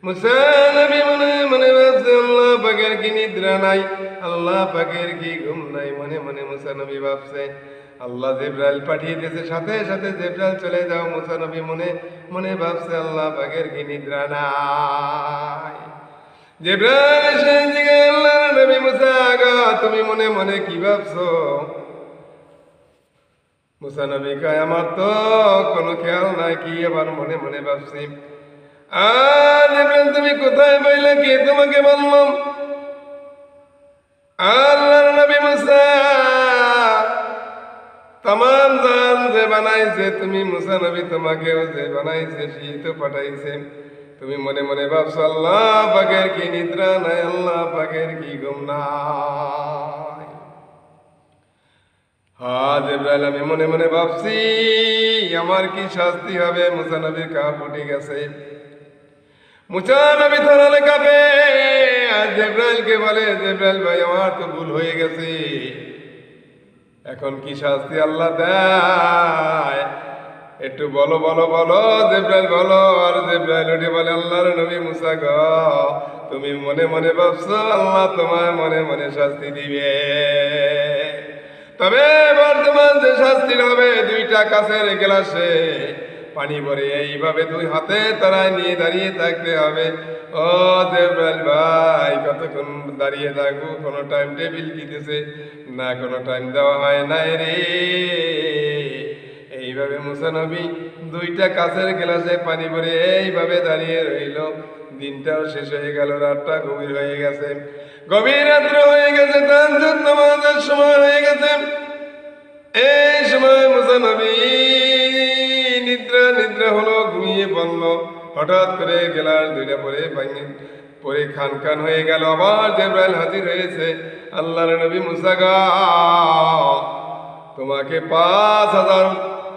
মুসা নবী মনে মনে ভাবছে আল্লাহ পাকের কি নিদ্রা নাই, আল্লাহ পাকের কি ঘুম নাই। মনে মনে মুসা নবী ভাবছে, আল্লাহ জিবরাইল পাঠিয়ে দিয়েছে, সাথে সাথে জিবরাইল চলে যাও। মুসা নবী মনে মনে ভাবছে আল্লাহ পাকের কি নিদ্রা নাই। জিবরাইল এসে দিকে আল্লাহ নবী মুসা গো তুমি মনে মনে কি ভাবছো? মুসা নবী কয় আমার তো কোনো খেয়াল নাই, কি আবার মনে মনে ভাবছি। আর জিবরাইল তুমি কোথায় পাইলে, কে তোমাকে বললাম? আল্লাহর নবী মুসা তামাম জান যে বানাইছে, তুমি মুসা নবী তোমাকেও যে বানাইছে সেই তো পাঠাইছে। তুমি মনে মনে ভাবছো আল্লাহ পাকের কি নিদ্রা নাই, আল্লাহ পাকের কি ঘুম নাই। হ্যাঁ জিবরাইল আমি মনে মনে ভাবছি আমার কি শাস্তি হবে। মুসা নবীর কাপ উঠে গেছে, মুসা নবী থানালে কাঁপে। আর জিবরাইলকে বলে জিবরাইল ভাই আমার তো ভুল হয়ে গেছে, এখন কি শাস্তি আল্লাহ দেয় একটু বলো বলো বলো। জিবরাইল বলো। আর জিবরাইল উঠে বলে আল্লাহর নবী মুসা গো তুমি মনে মনে ভাবছো আল্লাহ তোমায় মনে মনে শাস্তি দিবে, তবে বর্তমান যে শাস্তি হবে দুইটা কাছের গ্লাসে পানি ভরে এইভাবে দুই হাতে তারাই নিয়ে দাঁড়িয়ে থাকতে হবে। ও জিবরাইল ভাই কতক্ষণ দাঁড়িয়ে থাকবো, কোনো টাইম টেবিল কি দিছে না, কোনো টাইম দেওয়া হয় নাই রে। এইভাবে মুসা নবী দুইটা কাছের গ্লাসে পানি ভরে এইভাবে দাঁড়িয়ে রইল। দিনটাও শেষ হয়ে গেল, রাতটা গভীর হয়ে গেছে, গভীর রাত্র হয়ে গেছে, তাহাজ্জুদ নামাজের সময় হয়ে গেছে। এই সময় মুসা নবী নিদ্রা হলো, ঘুমিয়ে পড়ল। হঠাৎ করে গেলার দুইটা পরে খান খান হয়ে গেল। আবার জিবরাইল হাজির হয়েছে। আল্লাহর নবী মুসা গো তোমাকে ৫,০০০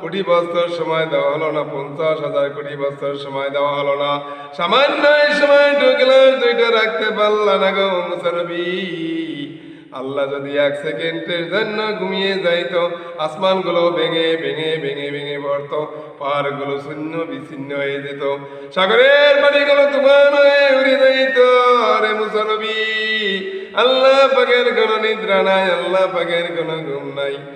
কোটি বছর সময় দেওয়া হলো না, ৫০,০০০ কোটি বছর সময় দেওয়া হলো না, সামান্য এই সময় গ্লাস দুইটা রাখতে পারলা না গো মুসা নবী। আল্লাহ যদি ১ সেকেন্ডের জন্য ঘুমিয়ে যাইতো আসমানগুলো ভেঙে ভেঙে ভেঙে ভেঙে পড়তো, পাহাড়গুলো শূন্য বিচ্ছিন্ন হয়ে যেত, সাগরের পানিগুলো তুফান হয়ে উড়ে যাইত। রে মুসা নবী আল্লাহ পাকের কোনো নিদ্রা নাই, আল্লাহ পাকের কোনো ঘুম নাই।